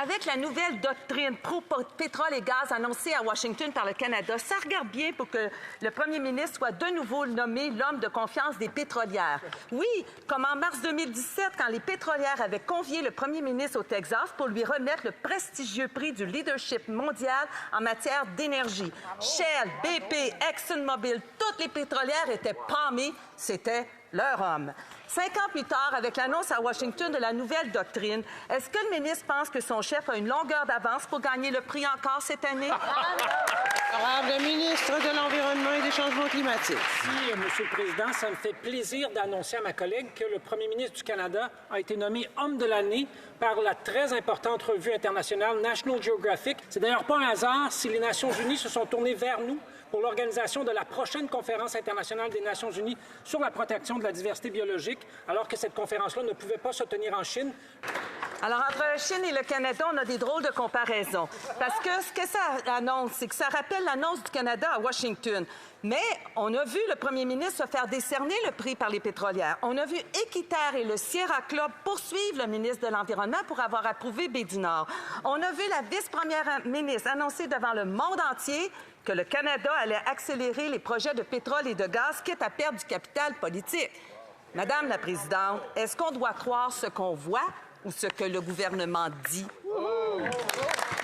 Avec la nouvelle doctrine pro-pétrole et gaz annoncée à Washington par le Canada, ça regarde bien pour que le premier ministre soit de nouveau nommé l'homme de confiance des pétrolières. Oui, comme en mars 2017, quand les pétrolières avaient convié le premier ministre au Texas pour lui remettre le prestigieux prix du leadership mondial en matière d'énergie. Shell, BP, ExxonMobil, toutes les pétrolières étaient pâmées. C'était leur homme. 5 ans plus tard, avec l'annonce à Washington de la nouvelle doctrine, est-ce que le ministre pense que son chef a une longueur d'avance pour gagner le prix encore cette année? Honorable ministre de l'Environnement et des Changements climatiques. Merci, Monsieur le Président. Ça me fait plaisir d'annoncer à ma collègue que le premier ministre du Canada a été nommé homme de l'année par la très importante revue internationale National Geographic. C'est d'ailleurs pas un hasard si les Nations unies se sont tournées vers nous pour l'organisation de la prochaine conférence internationale des Nations unies sur la protection de la diversité biologique, alors que cette conférence-là ne pouvait pas se tenir en Chine. Alors, entre la Chine et le Canada, on a des drôles de comparaisons. Parce que ce que ça annonce, c'est que ça rappelle l'annonce du Canada à Washington. Mais on a vu le premier ministre se faire décerner le prix par les pétrolières. On a vu Équiterre et le Sierra Club poursuivre le ministre de l'Environnement pour avoir approuvé Baie du Nord. On a vu la vice-première ministre annoncer devant le monde entier que le Canada allait accélérer les projets de pétrole et de gaz, quitte à perdre du capital politique. Madame la Présidente, est-ce qu'on doit croire ce qu'on voit ou ce que le gouvernement dit?